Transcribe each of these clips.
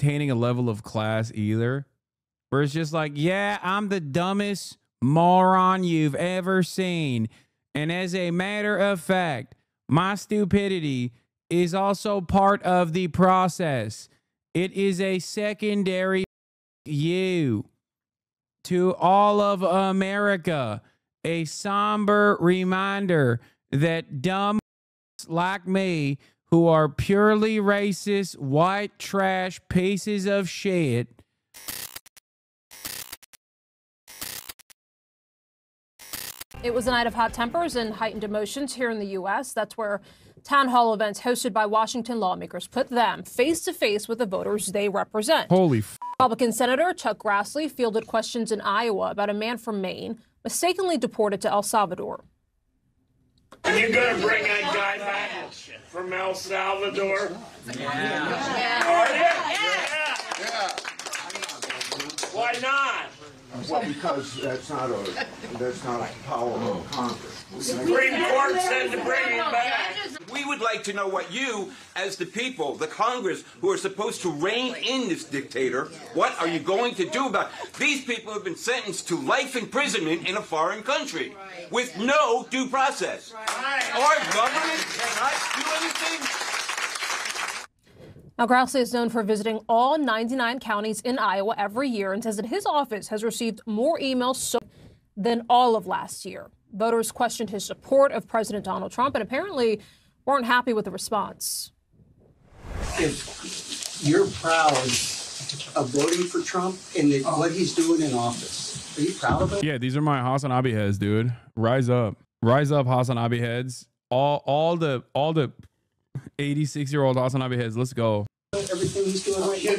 maintaining a level of class either, where it's just like, yeah, I'm the dumbest moron you've ever seen. And as a matter of fact, my stupidity is also part of the process. It is a secondary you to all of America, a somber reminder that dumb like me, who are purely racist, white trash pieces of shit, it was a night of hot tempers and heightened emotions here in the U.S. That's where town hall events hosted by Washington lawmakers put them face to face with the voters they represent. Holy f***. Republican Senator Chuck Grassley fielded questions in Iowa about a man from Maine mistakenly deported to El Salvador. Are you going to bring that guy back from El Salvador? Yeah. Yeah. Why not? Well, because that's not a power of Congress. The Supreme Court said to bring him back. We would like to know what you, as the people, the Congress, who are supposed to rein in this dictator, what are you going to do about it? These people have been sentenced to life imprisonment in a foreign country with no due process. Our government cannot do anything. Now, Grassley is known for visiting all 99 counties in Iowa every year and says that his office has received more emails than all of last year. Voters questioned his support of President Donald Trump and apparently weren't happy with the response. If you're proud of voting for Trump and what he's doing in office, are you proud of it? Yeah, these are my HasanAbi heads, dude. Rise up. Rise up, HasanAbi heads. All the 86-year-old HasanAbi heads, let's go. Everything he's doing right now.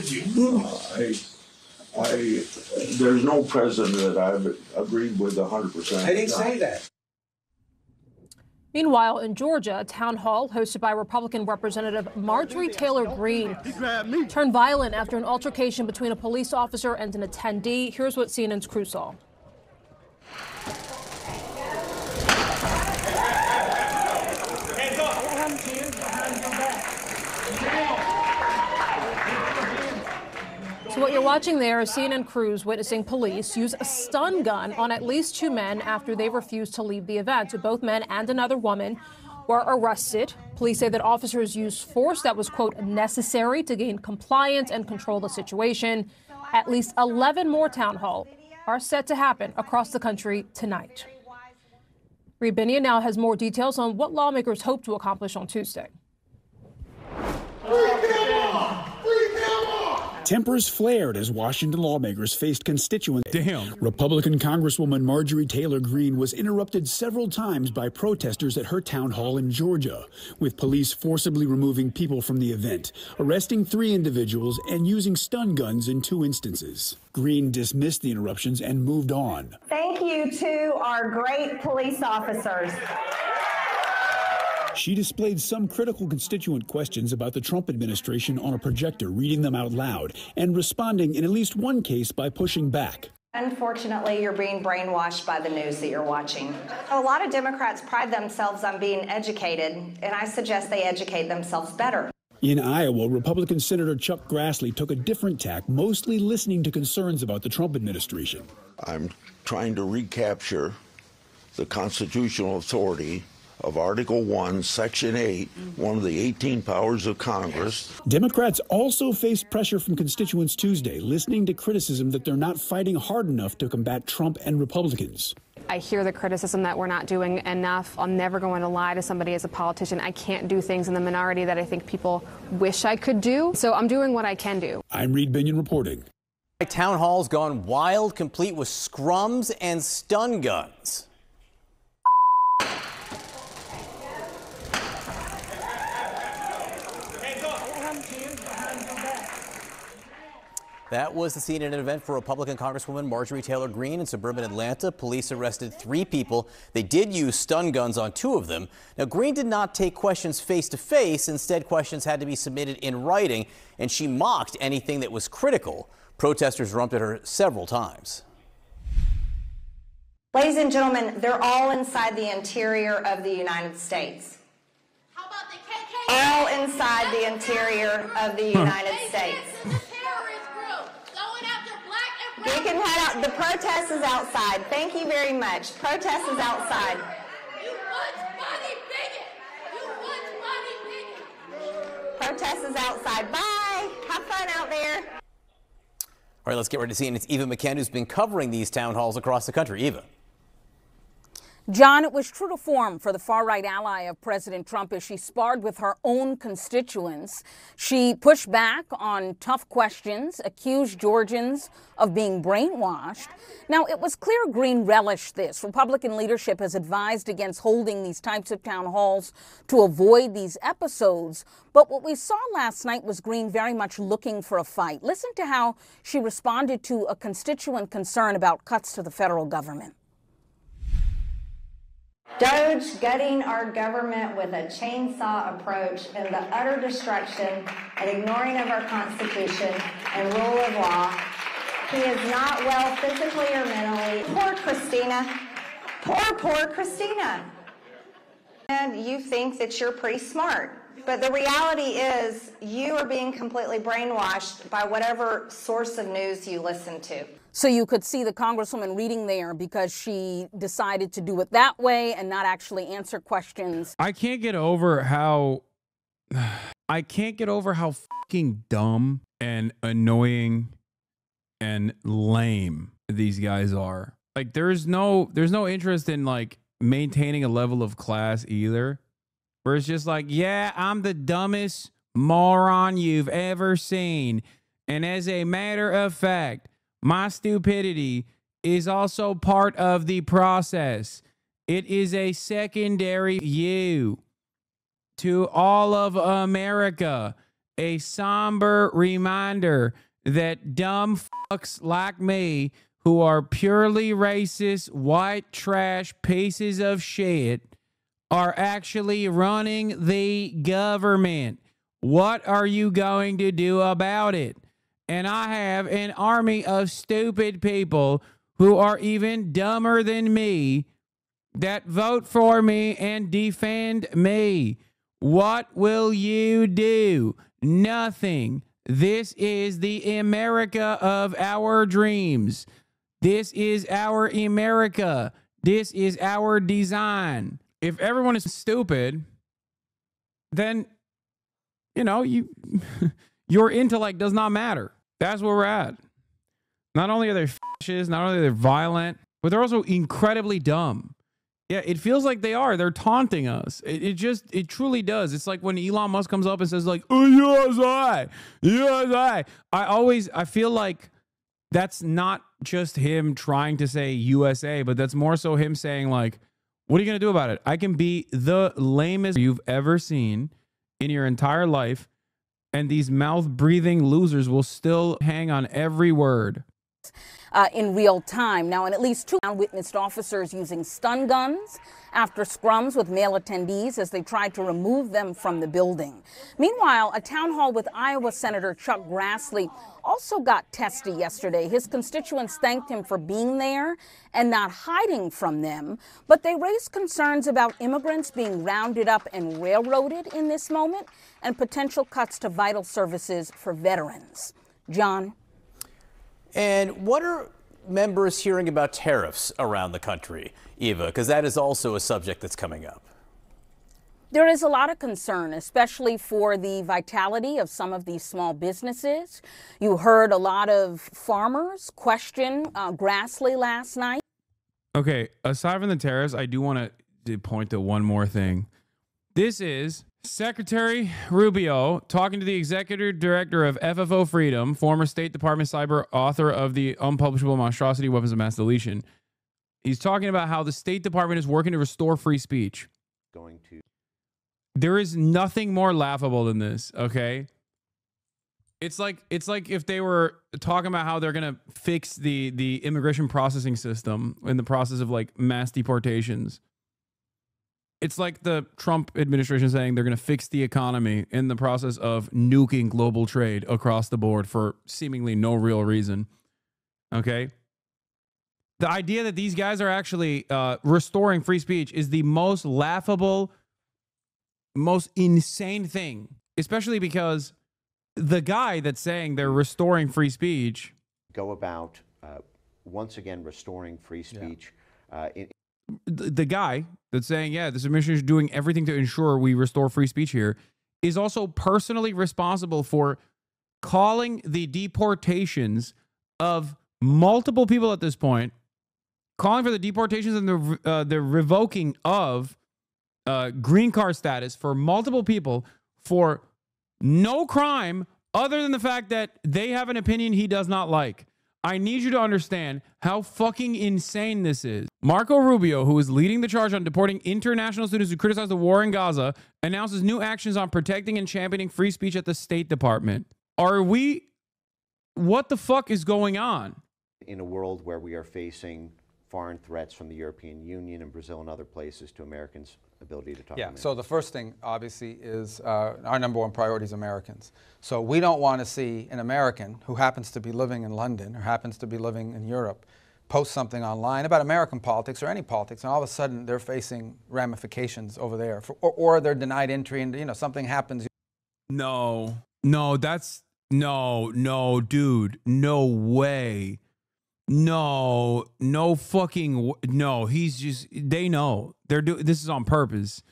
There's no president that I've agreed with 100%. I didn't say that. Meanwhile, in Georgia, a town hall hosted by Republican Representative Marjorie Taylor Greene turned violent after an altercation between a police officer and an attendee. Here's what CNN's crew saw. So what you're watching there is CNN crews witnessing police use a stun gun on at least 2 men after they refused to leave the event. Both men and another woman were arrested. Police say that officers used force that was, quote, necessary to gain compliance and control the situation. At least 11 more town hall are set to happen across the country tonight. Reed Binion now has more details on what lawmakers hope to accomplish on Tuesday. Tempers flared as Washington lawmakers faced constituents. Damn. Republican Congresswoman Marjorie Taylor Greene was interrupted several times by protesters at her town hall in Georgia, with police forcibly removing people from the event, arresting 3 individuals and using stun guns in 2 instances. Greene dismissed the interruptions and moved on. Thank you to our great police officers. She displayed some critical constituent questions about the Trump administration on a projector, reading them out loud, and responding in at least one case by pushing back. Unfortunately, you're being brainwashed by the news that you're watching. A lot of Democrats pride themselves on being educated, and I suggest they educate themselves better. In Iowa, Republican Senator Chuck Grassley took a different tack, mostly listening to concerns about the Trump administration. I'm trying to recapture the constitutional authority of Article 1, Section 8, one of the 18 powers of Congress. Democrats also faced pressure from constituents Tuesday, listening to criticism that they're not fighting hard enough to combat Trump and Republicans. I hear the criticism that we're not doing enough. I'm never going to lie to somebody as a politician. I can't do things in the minority that I think people wish I could do. So I'm doing what I can do. I'm Reed Binion reporting. Town halls gone wild, complete with scrums and stun guns. That was the scene at an event for Republican Congresswoman Marjorie Taylor Greene in suburban Atlanta. Police arrested 3 people. They did use stun guns on 2 of them. Now, Greene did not take questions face to face. Instead, questions had to be submitted in writing, and she mocked anything that was critical. Protesters erupted her several times. Ladies and gentlemen, they're all inside the interior of the United States. How about the KKK? All inside the interior of the United States. The protest is outside. Thank you very much. Protest is outside. Protest is outside. Bye. Have fun out there. All right, let's get ready to see. And it's Eva McKen who's been covering these town halls across the country. Eva. John, it was true to form for the far-right ally of President Trump as she sparred with her own constituents. She pushed back on tough questions, accused Georgians of being brainwashed. Now, it was clear Green relished this. Republican leadership has advised against holding these types of town halls to avoid these episodes. But what we saw last night was Green very much looking for a fight. Listen to how she responded to a constituent concern about cuts to the federal government. Doge gutting our government with a chainsaw approach and the utter destruction and ignoring of our Constitution and rule of law. He is not well physically or mentally. Poor Christina. Poor Christina. And you think that you're pretty smart. But the reality is you are being completely brainwashed by whatever source of news you listen to. So you could see the Congresswoman reading there because she decided to do it that way and not actually answer questions. I can't get over how fucking dumb and annoying and lame these guys are. Like there's no interest in like maintaining a level of class either. Where it's just like, yeah, I'm the dumbest moron you've ever seen. And as a matter of fact, my stupidity is also part of the process. It is a secondary you to all of America. A somber reminder that dumb fucks like me who are purely racist, white trash pieces of shit are actually running the government. What are you going to do about it? And I have an army of stupid people who are even dumber than me that vote for me and defend me. What will you do? Nothing. This is the America of our dreams. This is our America. This is our design. If everyone is stupid, then, you know, your intellect does not matter. That's where we're at. Not only are they fascists, not only are they violent, but they're also incredibly dumb. Yeah, it feels like they are. They're taunting us. It truly does. It's like when Elon Musk comes up and says like, oh, USA. I feel like that's not just him trying to say USA, but that's more so him saying like, what are you going to do about it? I can be the lamest you've ever seen in your entire life, and these mouth-breathing losers will still hang on every word. In real time. Now, and at least 2 witnessed officers using stun guns after scrums with male attendees as they tried to remove them from the building. Meanwhile, a town hall with Iowa Senator Chuck Grassley also got testy yesterday. His constituents thanked him for being there and not hiding from them, but they raised concerns about immigrants being rounded up and railroaded in this moment and potential cuts to vital services for veterans. John? And what are members hearing about tariffs around the country, Eva? Because that is also a subject that's coming up. There is a lot of concern, especially for the vitality of some of these small businesses. You heard a lot of farmers question Grassley last night. Okay, aside from the tariffs, I do want to point to one more thing. This is Secretary Rubio talking to the executive director of FFO Freedom, former State Department cyber author of the unpublishable monstrosity Weapons of Mass Deletion. He's talking about how the State Department is working to restore free speech. There is nothing more laughable than this, okay? It's like if they were talking about how they're going to fix the immigration processing system in the process of like mass deportations. It's like the Trump administration saying they're going to fix the economy in the process of nuking global trade across the board for seemingly no real reason. Okay? The idea that these guys are actually restoring free speech is the most laughable, most insane thing, especially because the guy that's saying they're restoring free speech go about once again restoring free speech. The guy that's saying, yeah, this administration is doing everything to ensure we restore free speech here, is also personally responsible for calling the deportations of multiple people at this point, calling for the deportations and the revoking of green card status for multiple people for no crime other than the fact that they have an opinion he does not like. I need you to understand how fucking insane this is. Marco Rubio, who is leading the charge on deporting international students who criticize the war in Gaza, announces new actions on protecting and championing free speech at the State Department. What the fuck is going on? In a world where we are facing foreign threats from the European Union and Brazil and other places to Americans' ability to talk. Yeah, so the first thing, obviously, is our number one priority is Americans. So we don't want to see an American who happens to be living in London or happens to be living in Europe post something online about American politics or any politics, and all of a sudden they're facing ramifications over there, or they're denied entry, and something happens. No, that's no, dude, no way. No fucking no. He's just, they know they're doing this is on purpose.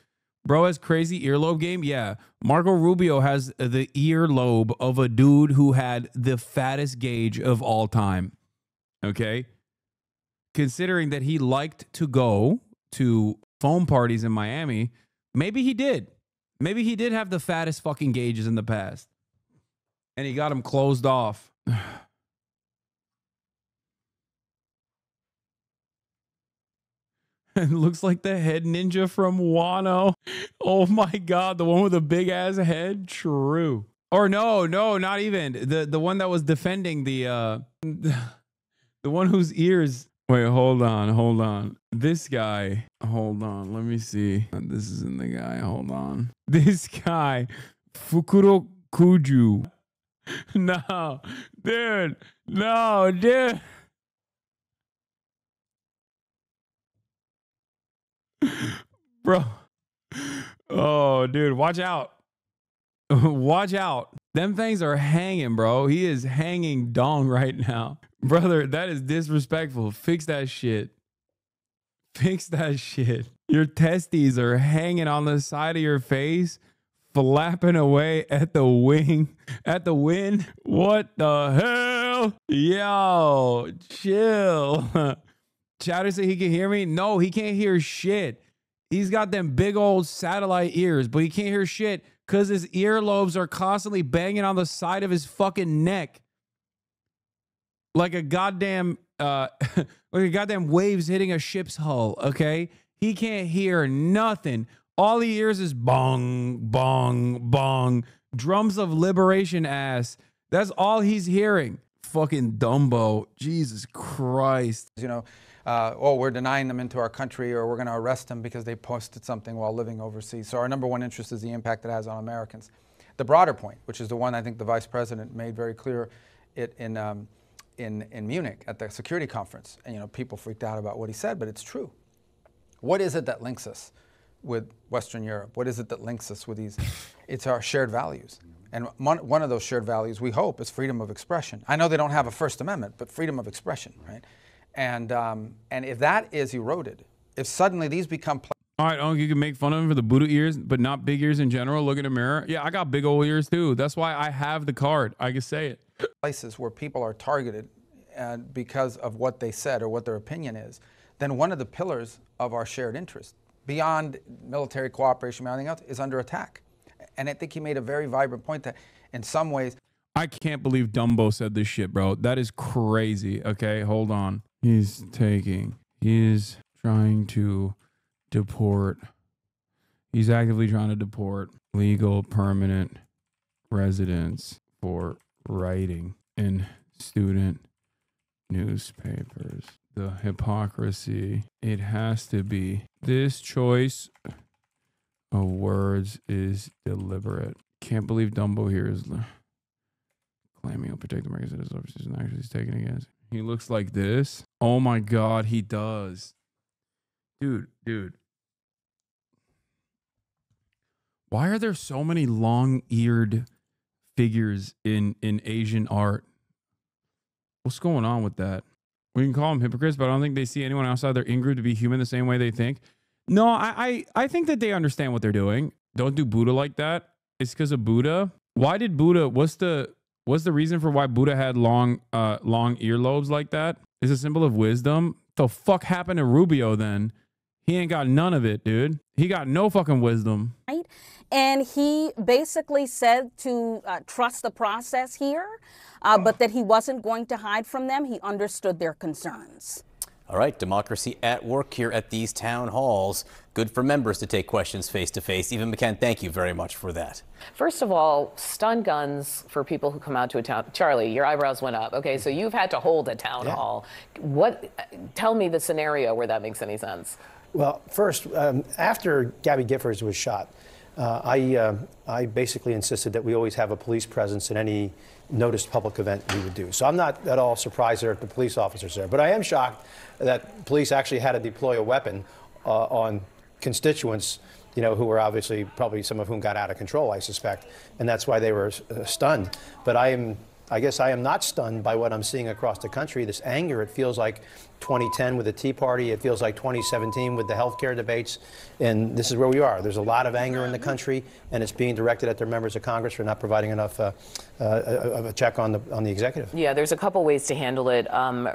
Bro has crazy earlobe game. Yeah, Marco Rubio has the earlobe of a dude who had the fattest gauge of all time. Okay, considering that he liked to go to foam parties in Miami, maybe he did. Maybe he did have the fattest fucking gauges in the past, and he got them closed off. It looks like the head ninja from Wano. Oh my God, the one with the big ass head. True. Or no, not even the one that was defending the one whose ears. Wait, hold on. This guy. Hold on. Let me see. This isn't the guy. Hold on. This guy, Fukuro Kuju. No, dude. Bro. Oh, dude, watch out. Watch out. Them things are hanging, bro. He is hanging dong right now. Brother, that is disrespectful. Fix that shit. Fix that shit. Your testes are hanging on the side of your face, flapping away at the wind. What the hell? Yo, chill. Chatter said he can hear me. No, he can't hear shit. He's got them big old satellite ears, but he can't hear shit because his earlobes are constantly banging on the side of his fucking neck. Like a goddamn waves hitting a ship's hull, okay? He can't hear nothing. All he hears is bong, bong, bong. Drums of liberation ass. That's all he's hearing. Fucking Dumbo. Jesus Christ. We're denying them into our country, or we're going to arrest them because they posted something while living overseas. So our number one interest is the impact it has on Americans. The broader point, which is the one I think the vice president made very clear in Munich at the security conference, and people freaked out about what he said, but it's true. What is it that links us with Western Europe? What is it that links us with these? It's our shared values. And one of those shared values, we hope, is freedom of expression. I know they don't have a First Amendment, but freedom of expression, right? And if that is eroded, if suddenly these become... All right, you can make fun of him for the Buddha ears, but not big ears in general. Look in a mirror. Yeah, I got big old ears too. That's why I have the card. I can say it. Places where people are targeted because of what they said or what their opinion is, then one of the pillars of our shared interest, beyond military cooperation and everything else, is under attack. And I think he made a very vibrant point that in some ways... I can't believe Dumbo said this shit, bro. That is crazy. Okay, hold on. He's trying to deport. He's actively trying to deport legal permanent residents for writing in student newspapers. The hypocrisy. It has to be. This choice of words is deliberate. Can't believe Dumbo here is claiming he'll protect American citizens overseas and actually he's taken against. He looks like this. Oh my God, he does. Dude. Why are there so many long-eared figures in Asian art? What's going on with that? We can call them hypocrites, but I don't think they see anyone outside their in-group to be human the same way they think. No, I think that they understand what they're doing. Don't do Buddha like that. It's because of Buddha. Why did Buddha, what's the reason for why Buddha had long earlobes like that? It's a symbol of wisdom. The fuck happened to Rubio then? He ain't got none of it, dude. He got no fucking wisdom. Right? And he basically said to trust the process here, but that he wasn't going to hide from them. He understood their concerns. All right, democracy at work here at these town halls. Good for members to take questions face to face. Eva McCann, thank you very much for that. First of all, stun guns for people who come out to a town. Charlie, your eyebrows went up. Okay, so you've had to hold a town hall. Tell me the scenario where that makes any sense. Well, first, after Gabby Giffords was shot, I basically insisted that we always have a police presence in any noticed public event we would do. So I'm not at all surprised there at the police officers there, but I am shocked that police actually had to deploy a weapon on constituents, you know, who were obviously probably some of whom got out of control, I suspect, and that's why they were stunned. But I guess I am not stunned by what I'm seeing across the country. This anger, it feels like 2010 with the Tea Party. It feels like 2017 with the healthcare debates. And this is where we are. There's a lot of anger in the country, and it's being directed at their members of Congress for not providing enough of a check on the executive. Yeah, there's a couple ways to handle it.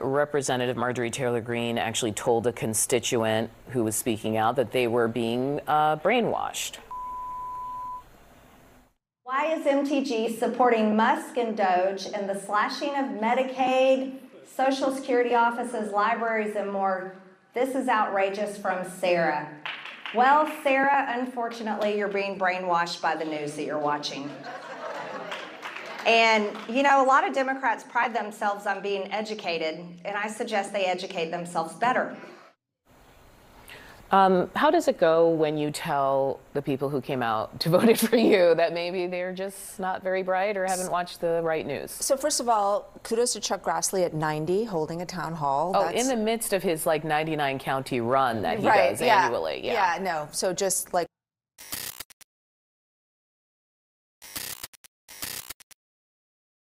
Representative Marjorie Taylor Greene actually told a constituent who was speaking out that they were being brainwashed. Why is MTG supporting Musk and Doge and the slashing of Medicaid, Social Security offices, libraries, and more? This is outrageous from Sarah. Well, Sarah, unfortunately, you're being brainwashed by the news that you're watching. And, you know, a lot of Democrats pride themselves on being educated, and I suggest they educate themselves better. How does it go when you tell the people who came out to vote for you that maybe they're just not very bright or haven't watched the right news? So first of all, kudos to Chuck Grassley at 90, holding a town hall. Oh, in the midst of his like 99 county run that he does annually. Yeah, no. So just like